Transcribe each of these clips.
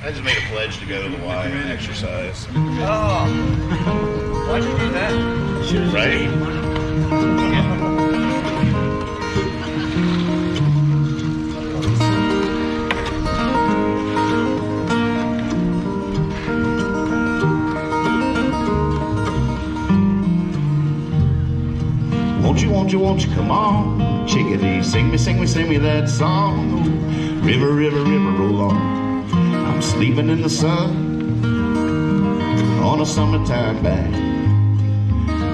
I just made a pledge to go to the Y and exercise. Oh. Why'd you do that? Right? Won't you come on, chickadee, sing me that song. River, river, river, roll on. I'm sleeping in the sun on a summertime bank.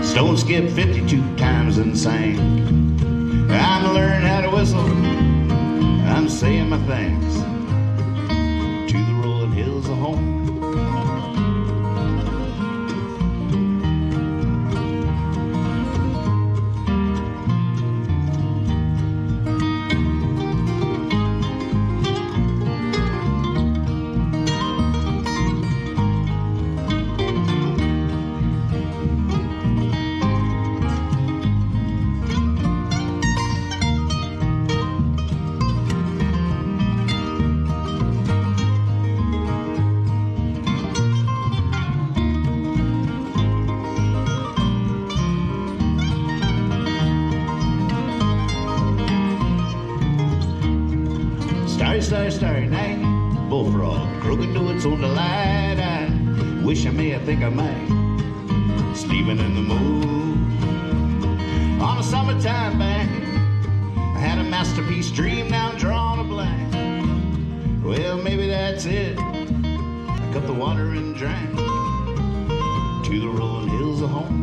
Stone skip 52 times and sang. I'm learning how to whistle. I'm saying my thanks to the rolling hills of home. Starry night, bullfrog, croaking notes on the light. I wish I may, I think I might, sleeping in the moon on a summertime bank. I had a masterpiece dream, now I'm drawing a blank. Well, maybe that's it. I cut the water and drank to the rolling hills of home.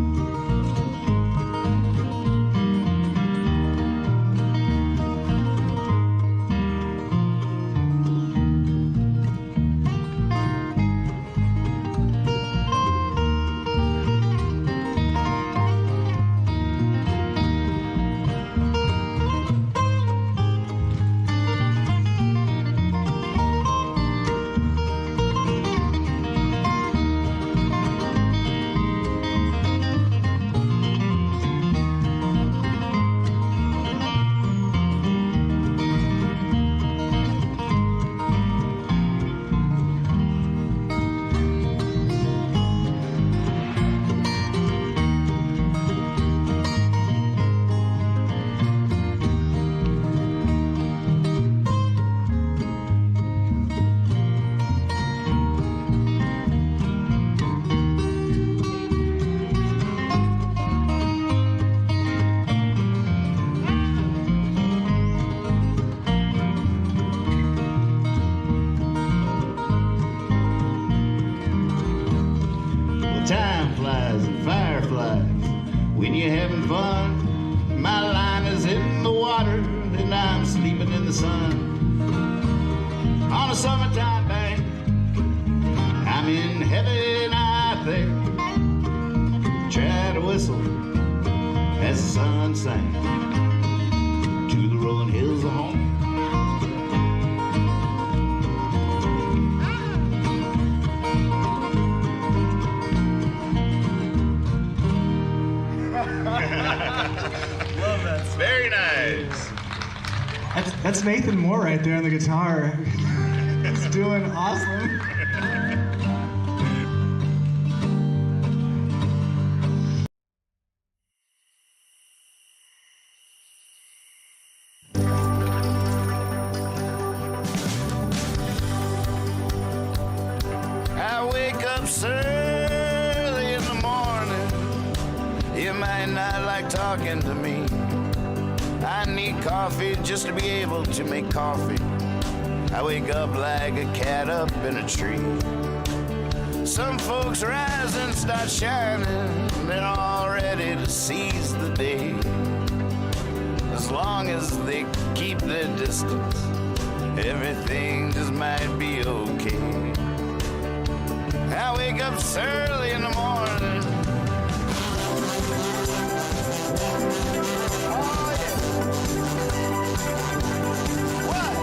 Time flies and fireflies when you're having fun. My line is in the water and I'm sleeping in the sun on a summertime bank. I'm in heaven, I think. Try to whistle as the sun sang to the rolling hills of home. Love that song. Very nice. That's Nathan Moore right there on the guitar. He's doing awesome. I wake up early in the morning. You might not like talking to me. I need coffee just to be able to make coffee. I wake up like a cat up in a tree. Some folks rise and start shining. They're all ready to seize the day. As long as they keep their distance, everything just might be okay. I wake up early in the morning. Oh, yeah. What?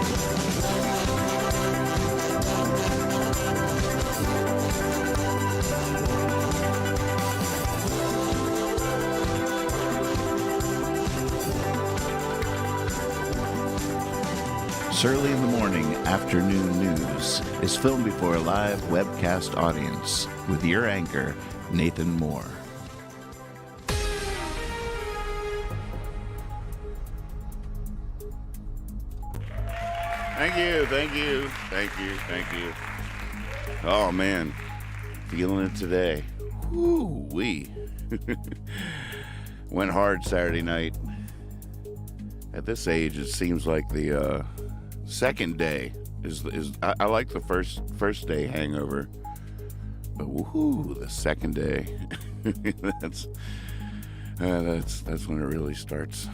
Early in the Morning Afternoon News is filmed before a live webcast audience with your anchor, Nathan Moore. Thank you. Oh, man. Feeling it today. Woo-wee. Went hard Saturday night. At this age, it seems like the second day is I like the first day hangover, but woohoo, the second day, that's when it really starts.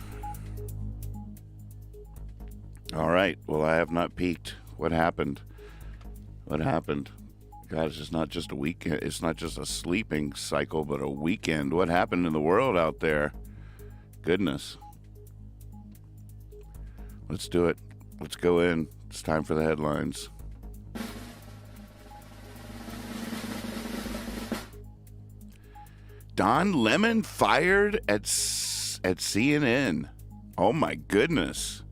All right, well, I have not peaked. What happened? God, it's just not just a weekend. It's not just a sleeping cycle, but a weekend. What happened in the world out there? Goodness. Let's do it. Let's go in. It's time for the headlines. Don Lemon fired at CNN. Oh my goodness.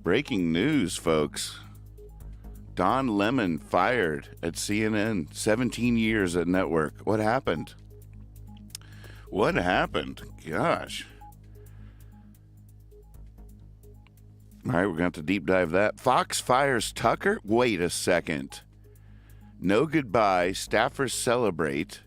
Breaking news, folks. Don Lemon fired at CNN. 17 years at network. What happened? Gosh. All right, we're going to have to deep dive that. Fox fires Tucker? Wait a second. No goodbye. Staffers celebrate.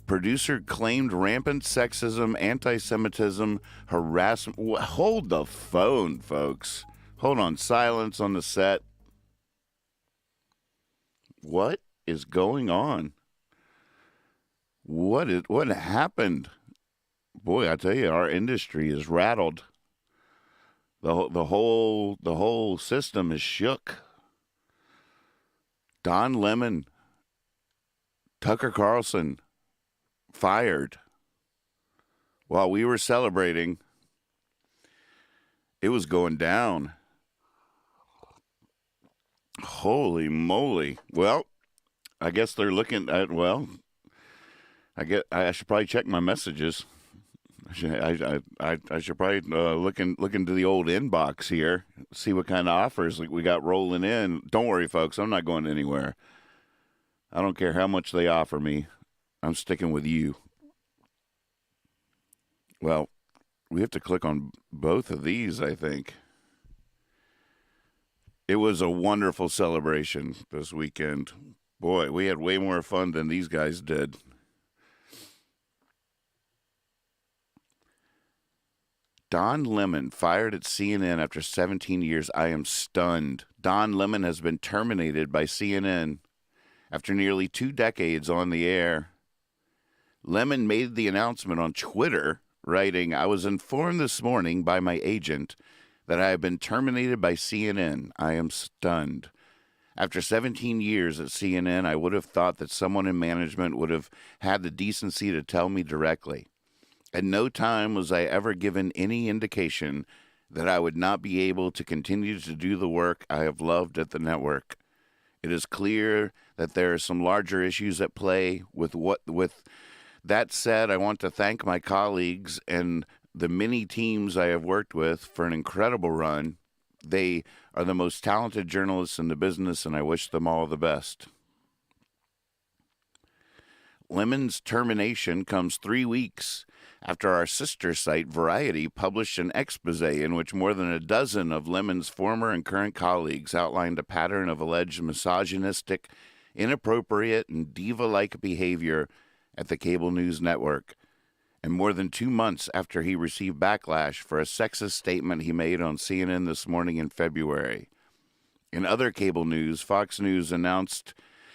Producer claimed rampant sexism, anti-Semitism, harassment. Hold the phone, folks. Hold on. Silence on the set. What is going on? What happened? Boy, I tell you, our industry is rattled. The whole system is shook. Don Lemon, Tucker Carlson, fired. While we were celebrating, it was going down. Holy moly. Well, I guess they're looking at, I should probably check my messages. I should probably look into the old inbox here, see what kind of offers we got rolling in. Don't worry, folks. I'm not going anywhere. I don't care how much they offer me. I'm sticking with you. Well, we have to click on both of these, I think. It was a wonderful celebration this weekend. Boy, we had way more fun than these guys did. Don Lemon fired at CNN after 17 years. I am stunned. Don Lemon has been terminated by CNN after nearly 2 decades on the air. Lemon made the announcement on Twitter, writing, "I was informed this morning by my agent that I have been terminated by CNN. I am stunned. After 17 years at CNN, I would have thought that someone in management would have had the decency to tell me directly. At no time was I ever given any indication that I would not be able to continue to do the work I have loved at the network. It is clear that there are some larger issues at play. With that said, I want to thank my colleagues and the many teams I have worked with for an incredible run. They are the most talented journalists in the business, and I wish them all the best." Lemon's termination comes 3 weeks after our sister site, Variety, published an expose in which more than a dozen of Lemon's former and current colleagues outlined a pattern of alleged misogynistic, inappropriate, and diva-like behavior at the cable news network, and more than 2 months after he received backlash for a sexist statement he made on CNN This Morning in February. In other cable news, Fox News announced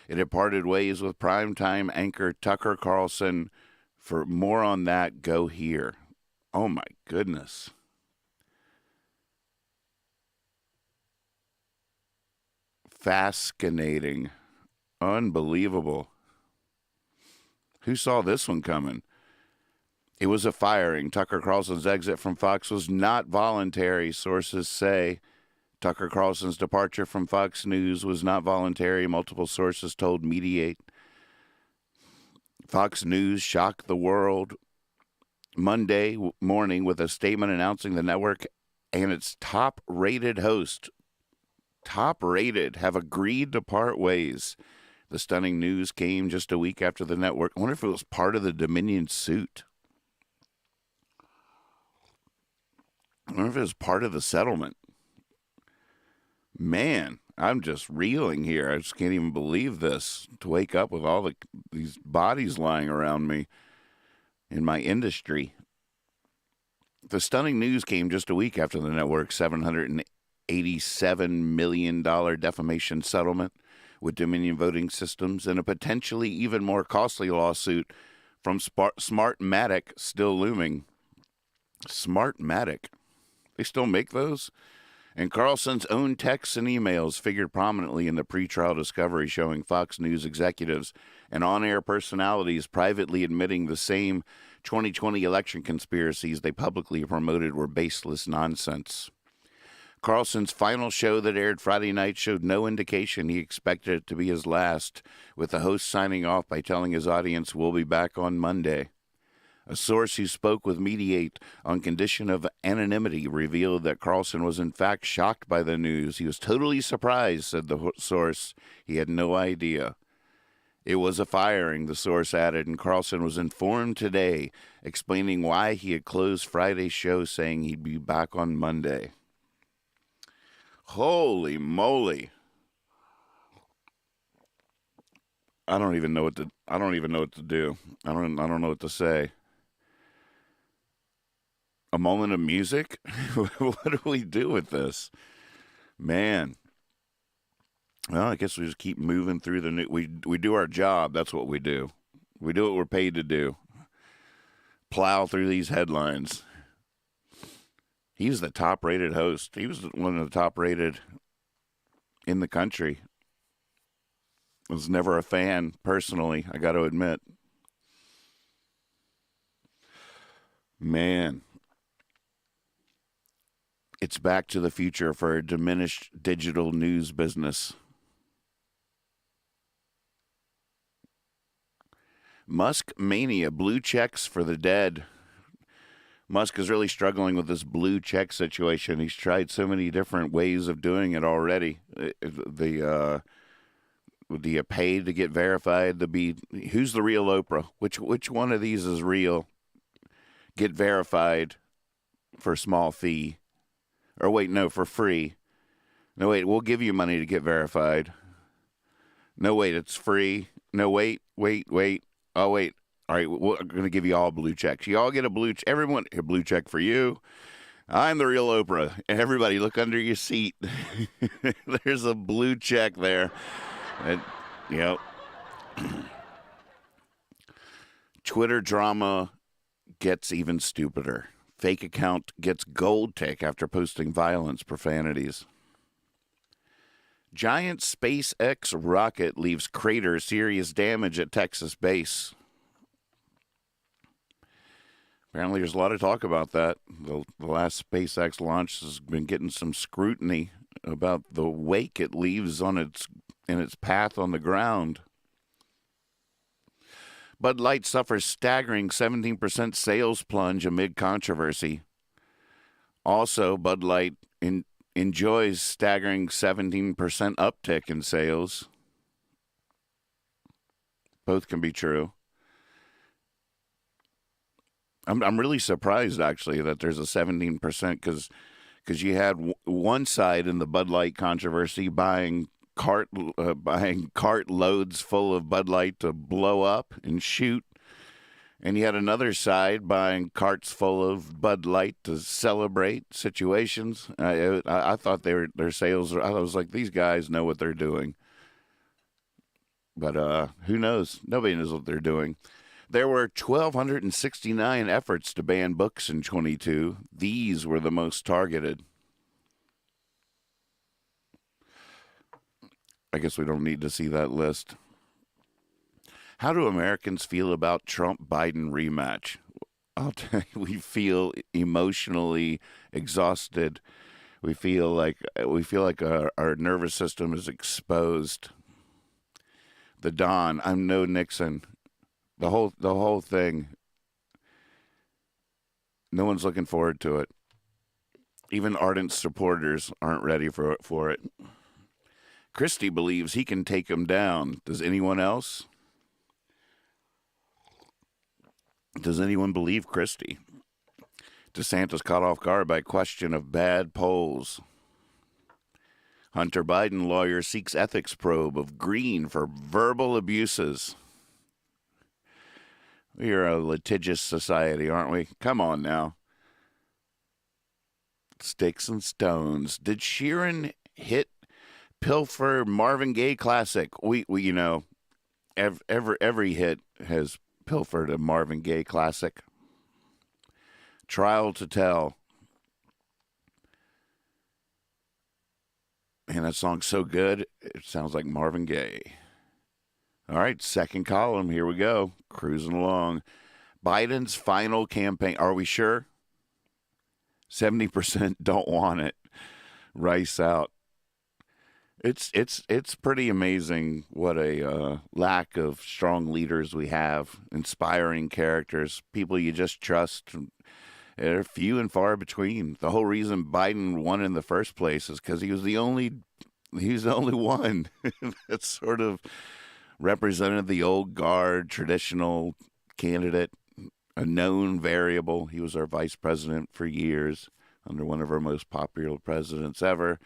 it had parted ways with primetime anchor Tucker Carlson. For more on that, go here. Oh my goodness. Fascinating. Unbelievable. Who saw this one coming? It was a firing. Tucker Carlson's exit from Fox was not voluntary, sources say. Tucker Carlson's departure from Fox News was not voluntary, multiple sources told Mediate. Fox News shocked the world Monday morning with a statement announcing the network and its top-rated host, top rated, have agreed to part ways. The stunning news came just a week after the network. I wonder if it was part of the Dominion suit. I wonder if it was part of the settlement. Man, I'm just reeling here. I just can't even believe this. To wake up with all these bodies lying around me in my industry. The stunning news came just a week after the network's $787 million defamation settlement with Dominion Voting Systems and a potentially even more costly lawsuit from Smartmatic still looming. Smartmatic. They still make those? And Carlson's own texts and emails figured prominently in the pretrial discovery, showing Fox News executives and on-air personalities privately admitting the same 2020 election conspiracies they publicly promoted were baseless nonsense. Carlson's final show that aired Friday night showed no indication he expected it to be his last, with the host signing off by telling his audience, "We'll be back on Monday." A source who spoke with Mediate on condition of anonymity revealed that Carlson was in fact shocked by the news. He was totally surprised, said the source. He had no idea. It was a firing, the source added, and Carlson was informed today, explaining why he had closed Friday's show, saying he'd be back on Monday. Holy moly. I don't even know what to do. I don't know what to say. A moment of music? What do we do with this? Man. Well, I guess we just keep moving through the we do our job. That's what we do. We do what we're paid to do. Plow through these headlines. He was the top-rated host. He was one of the top-rated in the country. I was never a fan, personally, I got to admit. Man. It's back to the future for a diminished digital news business. Musk mania, blue checks for the dead. Musk is really struggling with this blue check situation. He's tried so many different ways of doing it already. Do you pay to get verified to be who's the real Oprah? Which one of these is real? Get verified for a small fee. Or wait, no, for free. No, wait, we'll give you money to get verified. No, wait, it's free. No, wait. Oh, wait. All right, we're going to give you all blue checks. You all get a blue check. Everyone, a blue check for you. I'm the real Oprah. Everybody, look under your seat. There's a blue check there. Yep. Twitter drama gets even stupider. Fake account gets gold tick after posting violence profanities. Giant SpaceX rocket leaves crater, serious damage at Texas base. Apparently there's a lot of talk about that. The last SpaceX launch has been getting some scrutiny about the wake it leaves in its path on the ground. Bud Light suffers staggering 17% sales plunge amid controversy. Also, Bud Light enjoys staggering 17% uptick in sales. Both can be true. I'm really surprised, actually, that there's a 17% because you had one side in the Bud Light controversy buying cart loads full of Bud Light to blow up and shoot, and you had another side buying carts full of Bud Light to celebrate situations. I thought their sales. I was like, these guys know what they're doing, but who knows? Nobody knows what they're doing. There were 1,269 efforts to ban books in 22. These were the most targeted. I guess we don't need to see that list. How do Americans feel about Trump-Biden rematch? I'll tell you, we feel emotionally exhausted. We feel like our nervous system is exposed. The Don, I'm no Nixon. The whole thing. No one's looking forward to it. Even ardent supporters aren't ready for it. Christie believes he can take him down. Does anyone else? Does anyone believe Christie? DeSantis caught off guard by question of bad polls. Hunter Biden lawyer seeks ethics probe of Green for verbal abuses. We are a litigious society, aren't we? Come on now. Sticks and stones. Did Sheeran hit Pilfer Marvin Gaye classic? We you know, every hit has pilfered a Marvin Gaye classic. Trial to tell. Man, that song's so good, it sounds like Marvin Gaye. All right, second column, here we go. Cruising along. Biden's final campaign. Are we sure? 70% don't want it. Rice out. It's pretty amazing what a lack of strong leaders we have, inspiring characters, people you just trust. They're few and far between. The whole reason Biden won in the first place is because he was the only one that sort of represented the old guard, traditional candidate, a known variable. He was our vice president for years under one of our most popular presidents ever.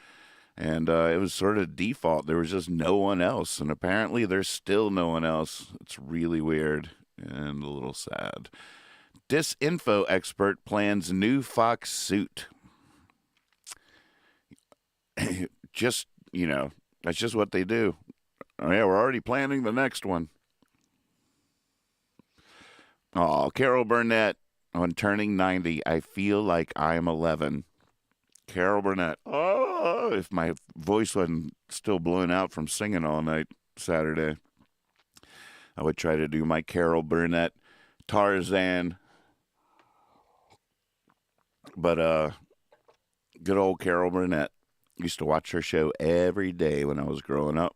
And it was sort of default. There was just no one else. And apparently there's still no one else. It's really weird and a little sad. Disinfo expert plans new Fox suit. Just, you know, that's just what they do. Oh, yeah, we're already planning the next one. Oh, Carol Burnett on turning 90. I feel like I'm 11. Carol Burnett. Oh, if my voice wasn't still blown out from singing all night Saturday, I would try to do my Carol Burnett Tarzan. But good old Carol Burnett. Used to watch her show every day when I was growing up.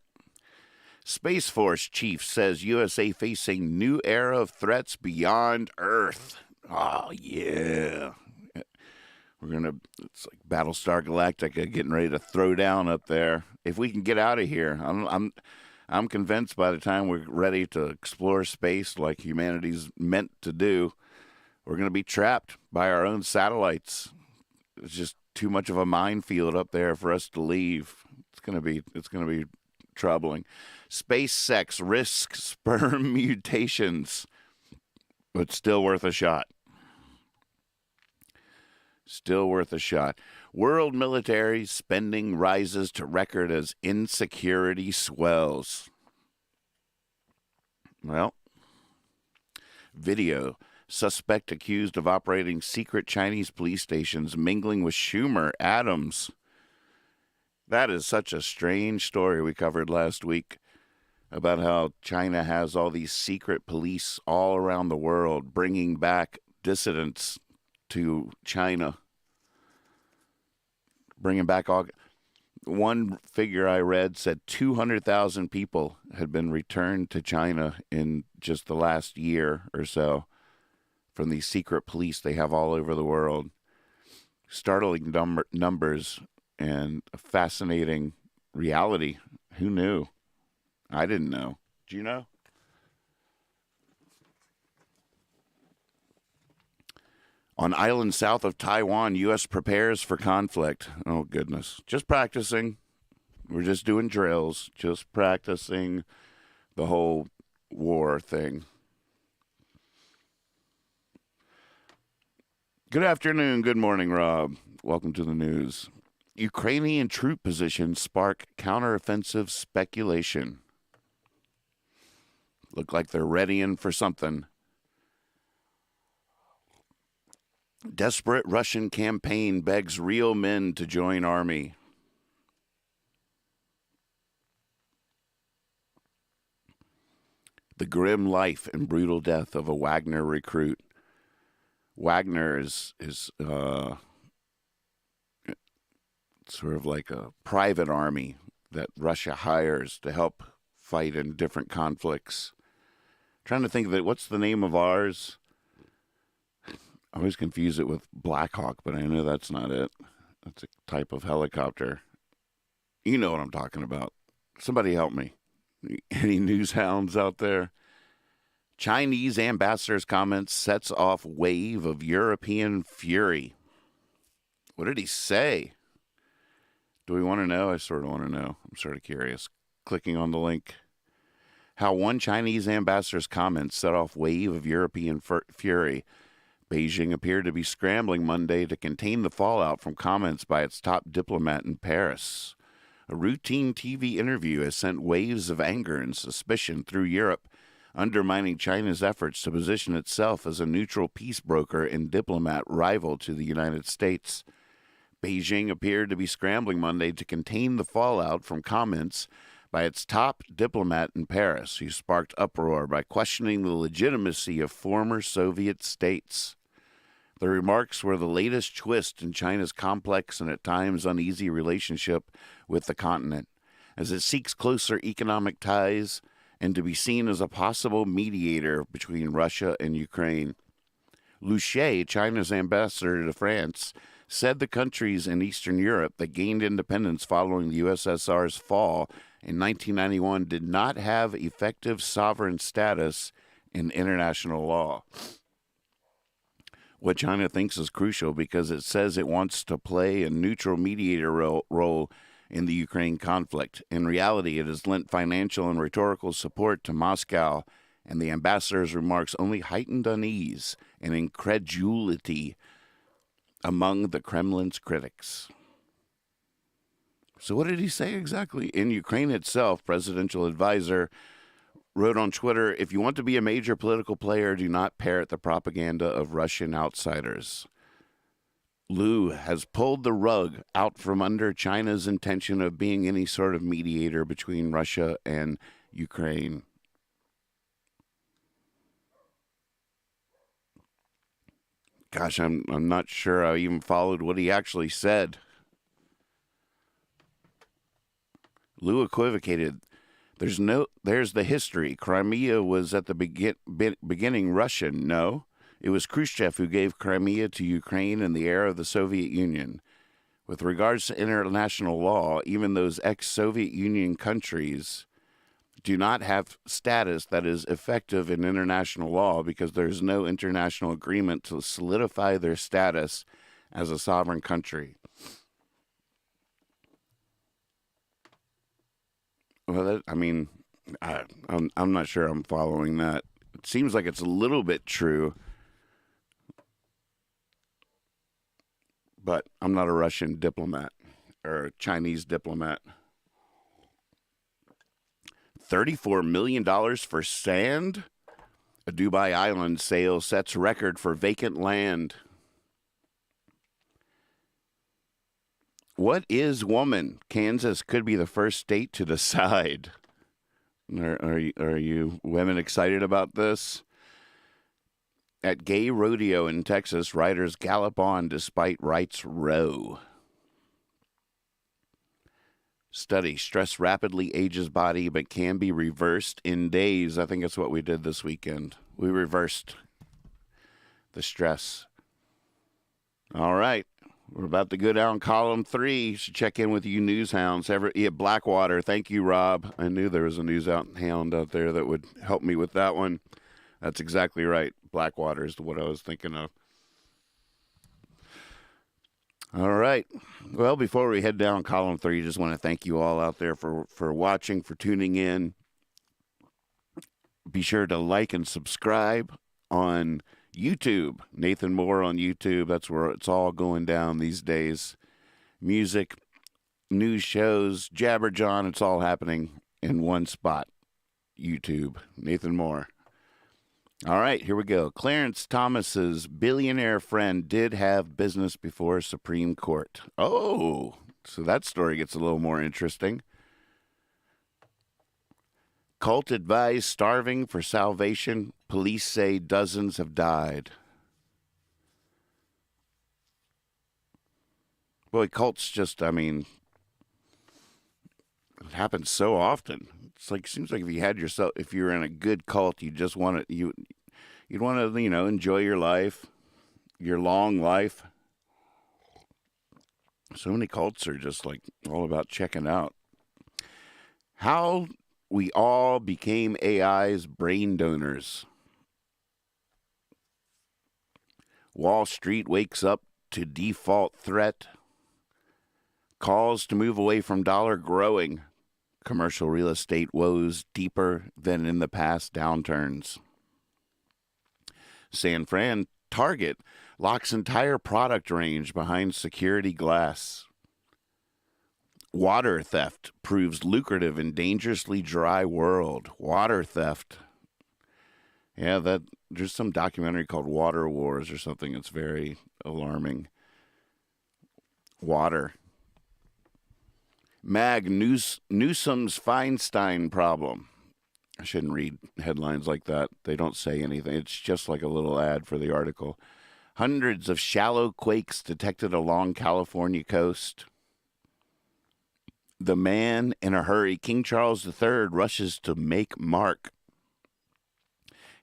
Space Force chief says USA facing new era of threats beyond Earth. Oh, yeah. It's like Battlestar Galactica getting ready to throw down up there. If we can get out of here, I'm convinced by the time we're ready to explore space like humanity's meant to do, we're going to be trapped by our own satellites. It's just too much of a minefield up there for us to leave. It's going to be troubling. Space sex risks sperm mutations, but still worth a shot. Still worth a shot. World military spending rises to record as insecurity swells. Well, video. Suspect accused of operating secret Chinese police stations mingling with Schumer Adams. That is such a strange story we covered last week about how China has all these secret police all around the world bringing back dissidents to China. Bringing back all. One figure I read said 200,000 people had been returned to China in just the last year or so from these secret police they have all over the world. Startling numbers and a fascinating reality. Who knew? I didn't know. Do you know? On island south of Taiwan, U.S. prepares for conflict. Oh, goodness. Just practicing. We're just doing drills. Just practicing the whole war thing. Good afternoon. Good morning, Rob. Welcome to the news. Ukrainian troop positions spark counteroffensive speculation. Look like they're readying for something. Desperate Russian campaign begs real men to join army. The grim life and brutal death of a Wagner recruit. Wagner is sort of like a private army that Russia hires to help fight in different conflicts. Trying to think of it. What's the name of ours? I always confuse it with Black Hawk, but I know that's not it. That's a type of helicopter. You know what I'm talking about. Somebody help me. Any news hounds out there? Chinese ambassador's comments sets off wave of European fury. What did he say? Do we want to know? I sort of want to know. I'm sort of curious. Clicking on the link. How one Chinese ambassador's comments set off wave of European fury. Beijing appeared to be scrambling Monday to contain the fallout from comments by its top diplomat in Paris. A routine TV interview has sent waves of anger and suspicion through Europe, undermining China's efforts to position itself as a neutral peace broker and diplomat rival to the United States. Beijing appeared to be scrambling Monday to contain the fallout from comments by its top diplomat in Paris, who sparked uproar by questioning the legitimacy of former Soviet states. The remarks were the latest twist in China's complex and at times uneasy relationship with the continent, as it seeks closer economic ties and to be seen as a possible mediator between Russia and Ukraine. Liu Xie, China's ambassador to France, said the countries in Eastern Europe that gained independence following the USSR's fall in 1991 did not have effective sovereign status in international law. What China thinks is crucial because it says it wants to play a neutral mediator role in the Ukraine conflict. In reality, it has lent financial and rhetorical support to Moscow, and the ambassador's remarks only heightened unease and incredulity among the Kremlin's critics. So what did he say exactly? In Ukraine itself, presidential advisor wrote on Twitter, "If you want to be a major political player, do not parrot the propaganda of Russian outsiders." Liu has pulled the rug out from under China's intention of being any sort of mediator between Russia and Ukraine. Gosh, I'm not sure I even followed what he actually said. Liu equivocated. There's the history. Crimea was at the beginning Russian. No, it was Khrushchev who gave Crimea to Ukraine in the era of the Soviet Union. With regards to international law, even those ex-Soviet Union countries do not have status that is effective in international law because there's no international agreement to solidify their status as a sovereign country. Well, I'm not sure I'm following that. It seems like it's a little bit true, but I'm not a Russian diplomat or a Chinese diplomat. $34 million for sand? A Dubai Island sale sets record for vacant land. What is woman? Kansas could be the first state to decide. Are you women excited about this? At gay rodeo in Texas, riders gallop on despite rights row. Study, stress rapidly ages body but can be reversed in days. I think that's what we did this weekend. We reversed the stress. All right. We're about to go down column 3. Should check in with you news hounds. Blackwater. Thank you, Rob. I knew there was a news hound out there that would help me with that one. That's exactly right. Blackwater is what I was thinking of. All right. Well, before we head down column 3, just want to thank you all out there for watching, for tuning in. Be sure to like and subscribe on YouTube. Nathan Moore on YouTube. That's where it's all going down these days. Music, news shows, Jabber John. It's all happening in one spot. YouTube. Nathan Moore. All right, here we go. Clarence Thomas's billionaire friend did have business before Supreme Court. Oh, so that story gets a little more interesting. Cult advised starving for salvation. Police say dozens have died. Boy, cults just, it happens so often. It's like, seems like if you're in a good cult, you just want to, you'd want to, enjoy your life, your long life. So many cults are just like all about checking out. How we all became AI's brain donors. Wall Street wakes up to default threat. Calls to move away from dollar growing. Commercial real estate woes deeper than in the past downturns. San Fran Target locks entire product range behind security glass. Water theft proves lucrative in dangerously dry world. Water theft. Yeah, there's some documentary called Water Wars or something. It's very alarming. Water. Newsom's Feinstein problem. I shouldn't read headlines like that. They don't say anything. It's just like a little ad for the article. Hundreds of shallow quakes detected along California coast. The man in a hurry. King Charles III rushes to make mark.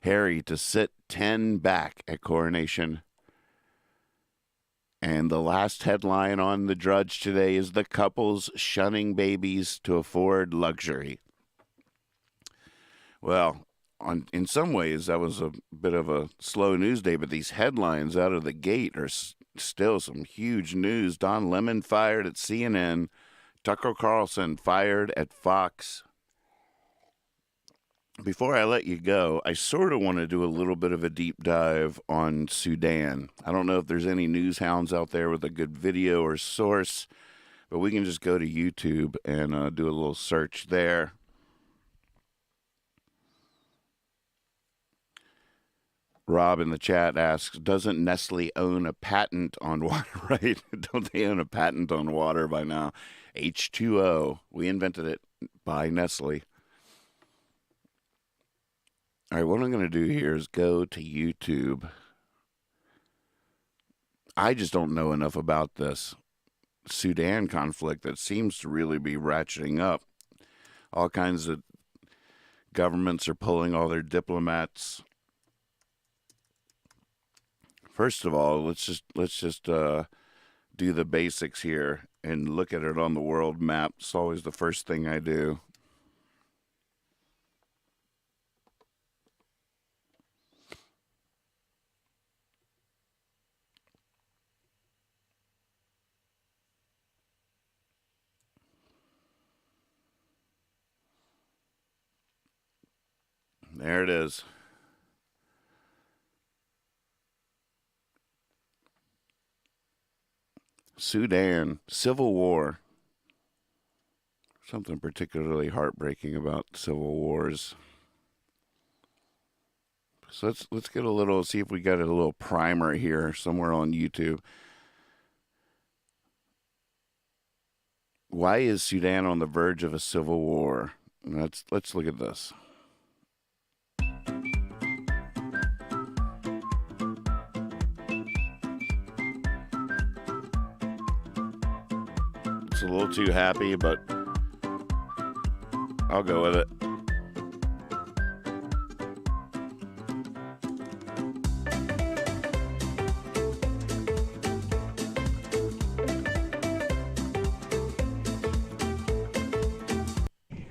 Harry to sit 10 back at coronation. And the last headline on the Drudge today is the couples shunning babies to afford luxury. Well, in some ways, that was a bit of a slow news day, but these headlines out of the gate are still some huge news. Don Lemon fired at CNN. Tucker Carlson fired at Fox. Before I let you go, I sort of want to do a little bit of a deep dive on Sudan. I don't know if there's any news hounds out there with a good video or source, but we can just go to YouTube and do a little search there. Rob in the chat asks, doesn't Nestle own a patent on water? Right? Don't they own a patent on water by now? H2O. We invented it by Nestle. All right, what I'm going to do here is go to YouTube. I just don't know enough about this Sudan conflict that seems to really be ratcheting up. All kinds of governments are pulling all their diplomats. First of all, let's just do the basics here and look at it on the world map. It's always the first thing I do. There it is. Sudan, civil war. Something particularly heartbreaking about civil wars. So let's get a little, see if we got a little primer here somewhere on YouTube. Why is Sudan on the verge of a civil war? Let's look at this. It's a little too happy, but I'll go with it.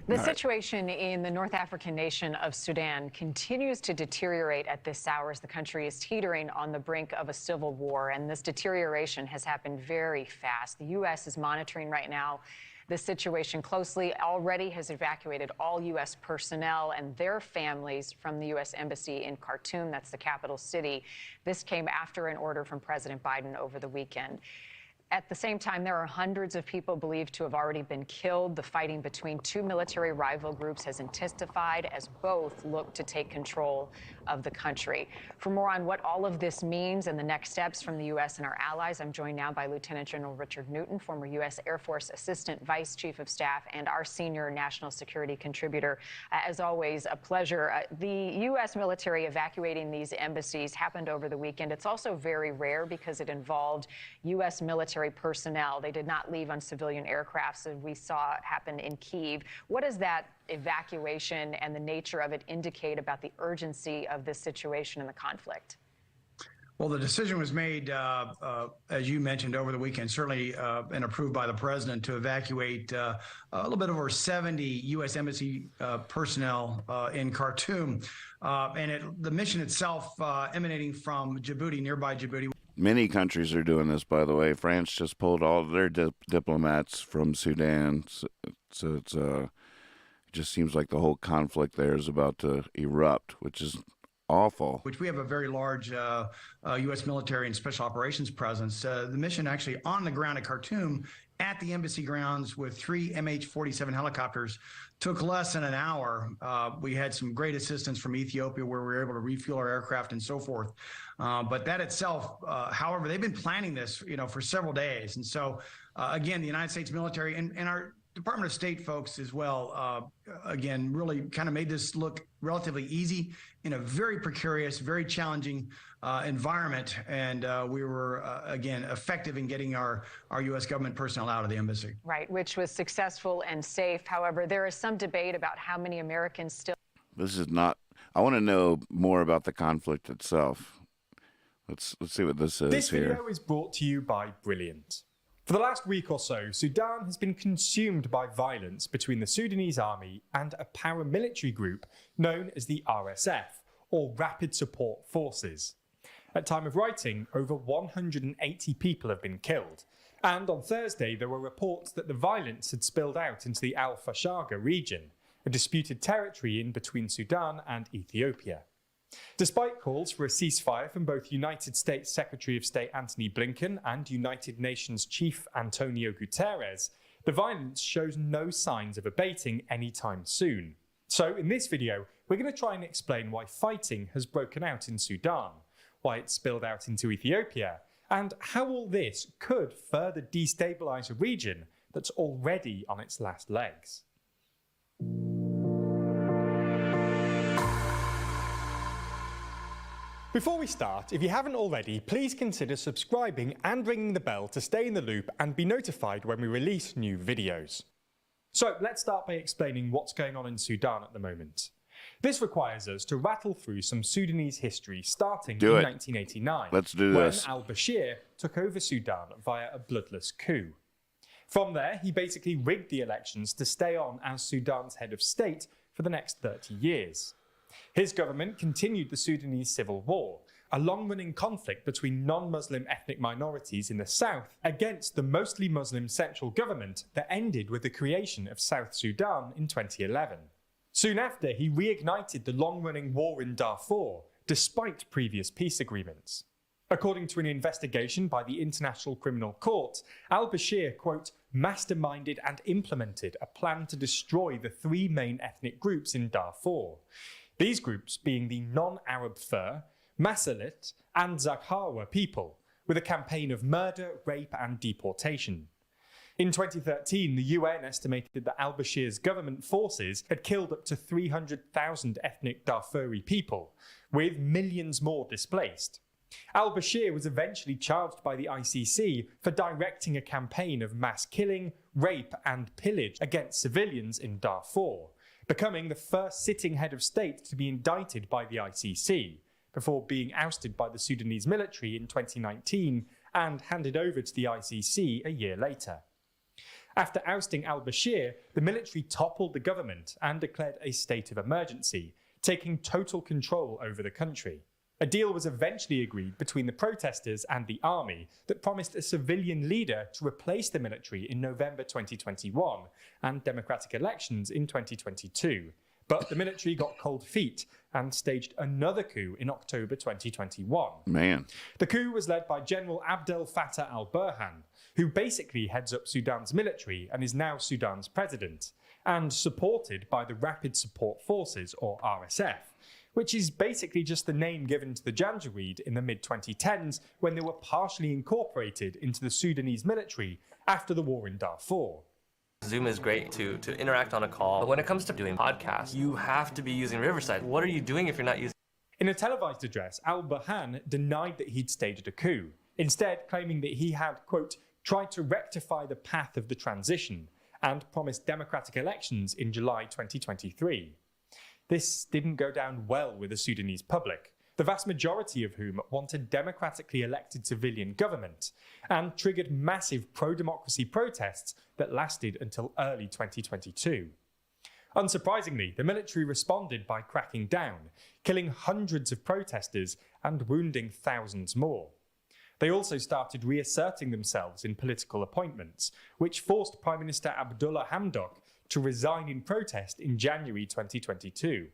The situation in the North African nation of Sudan continues to deteriorate at this hour as the country is teetering on the brink of a civil war, and this deterioration has happened very fast. The U.S. is monitoring right now the situation closely, already has evacuated all U.S. personnel and their families from the U.S. Embassy in Khartoum. That's the capital city. This came after an order from President Biden over the weekend. At the same time, there are hundreds of people believed to have already been killed. The fighting between two military rival groups has intensified as both look to take control of the country. For more on what all of this means and the next steps from the U.S. and our allies, I'm joined now by Lieutenant General Richard Newton, former U.S. Air Force Assistant Vice Chief of Staff and our senior national security contributor. As always, a pleasure. The U.S. military evacuating these embassies happened over the weekend. It's also very rare because it involved U.S. military personnel. They did not leave on civilian aircrafts, as we saw happen in Kyiv. What does that evacuation and the nature of it indicate about the urgency of this situation and the conflict? Well, the decision was made, as you mentioned, over the weekend, certainly and approved by the president to evacuate a little bit over 70 U.S. Embassy personnel in Khartoum. The mission itself emanating from Djibouti, nearby Djibouti. Many countries are doing this, by the way. France just pulled all of their diplomats from Sudan. So it just seems like the whole conflict there is about to erupt, which is awful. Which we have a very large U.S. military and special operations presence. The mission actually on the ground at Khartoum at the embassy grounds with 3 MH-47 helicopters took less than an hour. We had some great assistance from Ethiopia where we were able to refuel our aircraft and so forth. But that itself, however, they've been planning this, for several days. And so, again, the United States military and our Department of State folks as well, again, really kind of made this look relatively easy in a very precarious, very challenging environment. And we were, again, effective in getting our U.S. government personnel out of the embassy. Right, which was successful and safe. However, there is some debate about how many Americans still... This is not... I want to know more about the conflict itself. Let's see what this is This here. video is brought to you by Brilliant. For the last week or so, Sudan has been consumed by violence between the Sudanese army and a paramilitary group known as the RSF, or Rapid Support Forces. At time of writing, over 180 people have been killed, and on Thursday there were reports that the violence had spilled out into the Al Fashaga region, a disputed territory in between Sudan and Ethiopia. Despite calls for a ceasefire from both United States Secretary of State Antony Blinken and United Nations Chief Antonio Guterres, the violence shows no signs of abating anytime soon. So in this video, we're going to try and explain why fighting has broken out in Sudan, why it spilled out into Ethiopia, and how all this could further destabilise a region that's already on its last legs. Before we start, if you haven't already, please consider subscribing and ringing the bell to stay in the loop and be notified when we release new videos. So let's start by explaining what's going on in Sudan at the moment. This requires us to rattle through some Sudanese history starting in 1989, Let's do when this. al-Bashir took over Sudan via a bloodless coup. From there, he basically rigged the elections to stay on as Sudan's head of state for the next 30 years. His government continued the Sudanese civil war, a long-running conflict between non-Muslim ethnic minorities in the south against the mostly Muslim central government that ended with the creation of South Sudan in 2011. Soon after, he reignited the long-running war in Darfur, despite previous peace agreements. According to an investigation by the International Criminal Court, al-Bashir, quote, masterminded and implemented a plan to destroy the 3 main ethnic groups in Darfur. These groups being the non-Arab Fur, Masalit, and Zakhawa people, with a campaign of murder, rape, and deportation. In 2013, the UN estimated that al-Bashir's government forces had killed up to 300,000 ethnic Darfuri people, with millions more displaced. Al-Bashir was eventually charged by the ICC for directing a campaign of mass killing, rape, and pillage against civilians in Darfur, becoming the first sitting head of state to be indicted by the ICC, before being ousted by the Sudanese military in 2019 and handed over to the ICC a year later. After ousting al-Bashir, the military toppled the government and declared a state of emergency, taking total control over the country. A deal was eventually agreed between the protesters and the army that promised a civilian leader to replace the military in November 2021 and democratic elections in 2022. But the military got cold feet and staged another coup in October 2021. Man. The coup was led by General Abdel Fattah al-Burhan, who basically heads up Sudan's military and is now Sudan's president, and supported by the Rapid Support Forces, or RSF, which is basically just the name given to the Janjaweed in the mid-2010s when they were partially incorporated into the Sudanese military after the war in Darfur. Zoom is great to interact on a call, but when it comes to doing podcasts, you have to be using Riverside. What are you doing if you're not using? In a televised address, al-Burhan denied that he'd staged a coup, instead claiming that he had, quote, tried to rectify the path of the transition and promised democratic elections in July 2023. This didn't go down well with the Sudanese public, the vast majority of whom want a democratically elected civilian government, and triggered massive pro-democracy protests that lasted until early 2022. Unsurprisingly, the military responded by cracking down, killing hundreds of protesters and wounding thousands more. They also started reasserting themselves in political appointments, which forced Prime Minister Abdullah Hamdok to resign in protest in January 2022.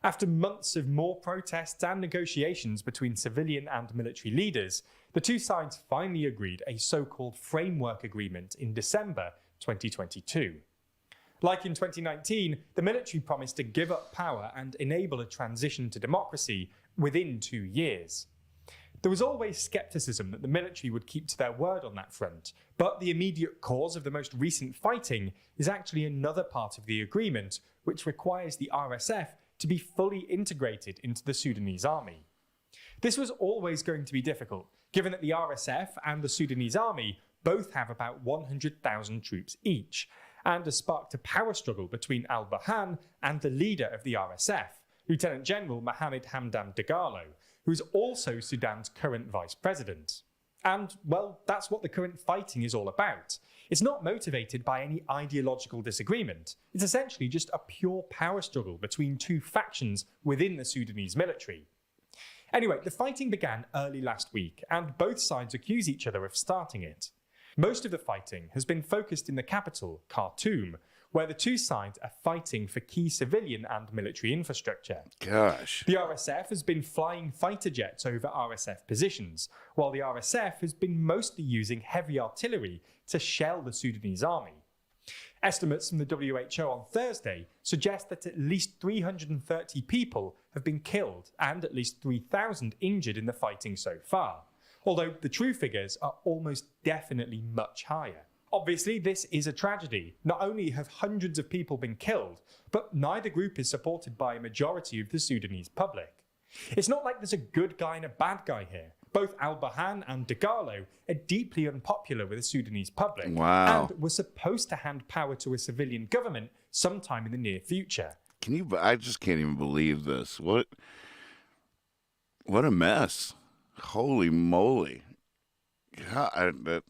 After months of more protests and negotiations between civilian and military leaders, the two sides finally agreed a so-called framework agreement in December 2022. Like in 2019, the military promised to give up power and enable a transition to democracy within 2 years. There was always skepticism that the military would keep to their word on that front, but the immediate cause of the most recent fighting is actually another part of the agreement, which requires the RSF to be fully integrated into the Sudanese army. This was always going to be difficult, given that the RSF and the Sudanese army both have about 100,000 troops each, and has sparked a power struggle between al-Burhan and the leader of the RSF, Lieutenant General Mohamed Hamdan Dagalo, who is also Sudan's current vice president. And, well, that's what the current fighting is all about. It's not motivated by any ideological disagreement. It's essentially just a pure power struggle between two factions within the Sudanese military. Anyway, the fighting began early last week, and both sides accuse each other of starting it. Most of the fighting has been focused in the capital, Khartoum, where the two sides are fighting for key civilian and military infrastructure. Gosh. The RSF has been flying fighter jets over RSF positions, while the RSF has been mostly using heavy artillery to shell the Sudanese army. Estimates from the WHO on Thursday suggest that at least 330 people have been killed and at least 3,000 injured in the fighting so far, although the true figures are almost definitely much higher. Obviously, this is a tragedy. Not only have hundreds of people been killed, but neither group is supported by a majority of the Sudanese public. It's not like there's a good guy and a bad guy here. Both al-Burhan and Dagalo are deeply unpopular with the Sudanese public, Wow. and were supposed to hand power to a civilian government sometime in the near future. I just can't even believe this. What a mess. Holy moly. God,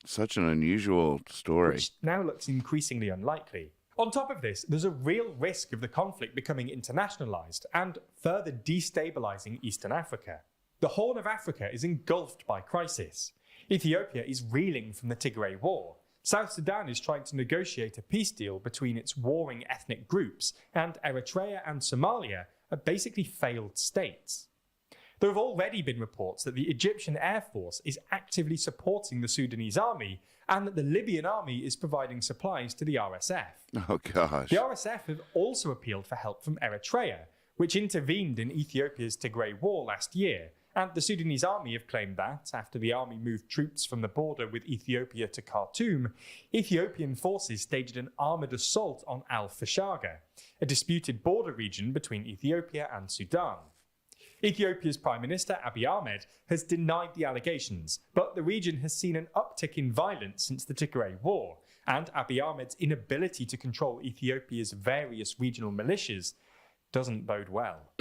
such an unusual story. Which now looks increasingly unlikely. On top of this, there's a real risk of the conflict becoming internationalized and further destabilizing Eastern Africa. The Horn of Africa is engulfed by crisis. Ethiopia is reeling from the Tigray War. South Sudan is trying to negotiate a peace deal between its warring ethnic groups, and Eritrea and Somalia are basically failed states. There have already been reports that the Egyptian Air Force is actively supporting the Sudanese army, and that the Libyan army is providing supplies to the RSF. Oh, gosh. The RSF have also appealed for help from Eritrea, which intervened in Ethiopia's Tigray War last year, and the Sudanese army have claimed that, after the army moved troops from the border with Ethiopia to Khartoum, Ethiopian forces staged an armoured assault on Al-Fashaga, a disputed border region between Ethiopia and Sudan. Ethiopia's Prime Minister Abiy Ahmed has denied the allegations, but the region has seen an uptick in violence since the Tigray War, and Abiy Ahmed's inability to control Ethiopia's various regional militias doesn't bode well.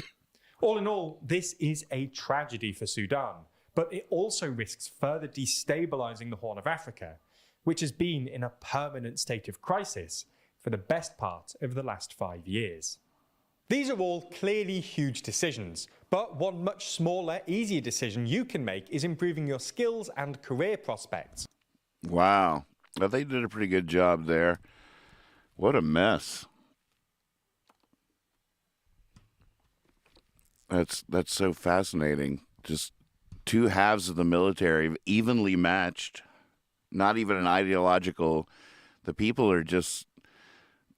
All in all, this is a tragedy for Sudan, but it also risks further destabilising the Horn of Africa, which has been in a permanent state of crisis for the best part of the last 5 years. These are all clearly huge decisions, but one much smaller, easier decision you can make is improving your skills and career prospects. Wow. Well, they did a pretty good job there. What a mess. That's so fascinating. Just two halves of the military, evenly matched. Not even an ideological. The people are just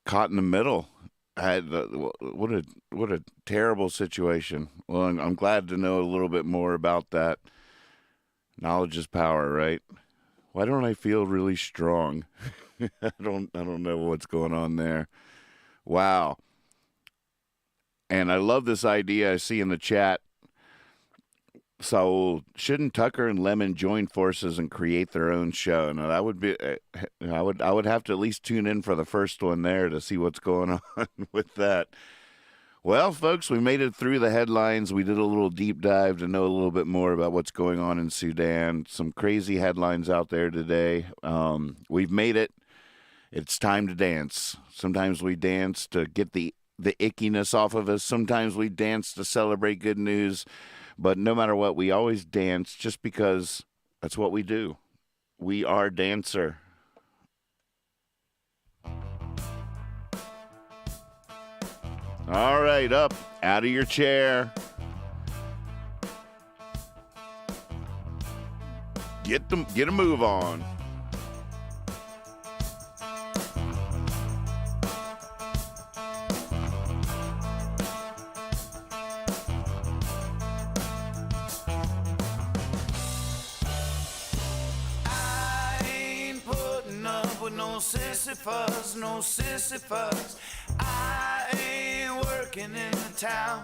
caught in the middle. What a terrible situation. Well, I'm glad to know a little bit more about that. Knowledge is power, right? Why don't I feel really strong? I don't know what's going on there. Wow. And I love this idea I see in the chat. So shouldn't Tucker and Lemon join forces and create their own show? Now that would be, I would have to at least tune in for the first one there to see what's going on with that. Well, folks, we made it through the headlines. We did a little deep dive to know a little bit more about what's going on in Sudan. Some crazy headlines out there today. We've made it. It's time to dance. Sometimes we dance to get the ickiness off of us. Sometimes we dance to celebrate good news. But no matter what, we always dance just because that's what we do. We are dancer. All right, up, out of your chair. Get a move on. I ain't putting up with no sissy fuss, no sissy fuss. I ain't working in the town.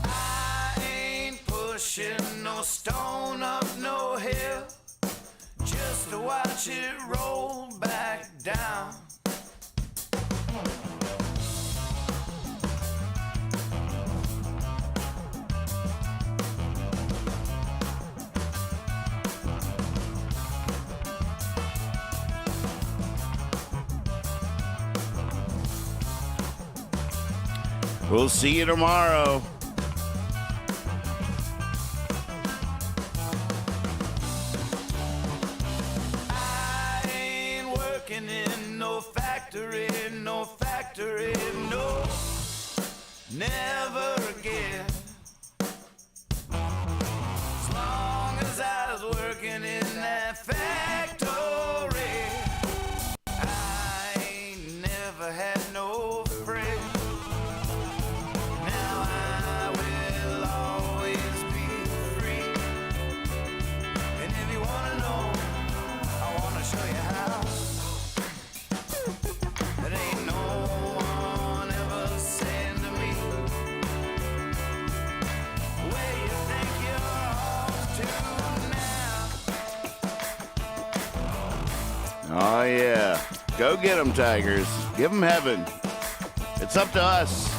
I ain't pushing no stone up no hill just to watch it roll back down. We'll see you tomorrow. I ain't working in no factory, no, never again. As long as I was working in that factory, I ain't never had no friend. Now I will always be free. And if you wanna know, I wanna show you how. There ain't no one ever saying to me, where you think you're off to now? Oh, yeah. Go get them, Tigers. Give them heaven. It's up to us.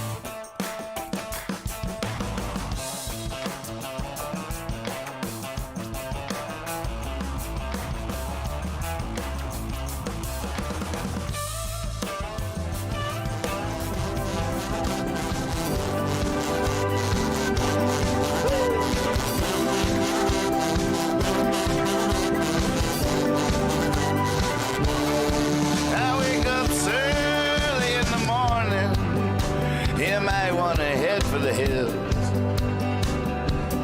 I wake up early in the morning. You might want to head for the hills.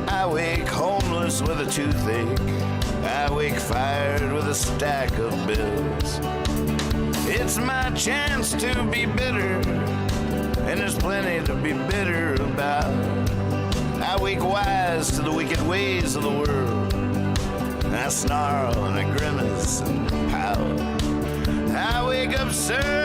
I wake homeless with a toothache. I wake fired with a stack of bills. It's my chance to be bitter, and there's plenty to be bitter about. I wake wise to the wicked ways of the world. I snarl and I grimace and pout. I wake up early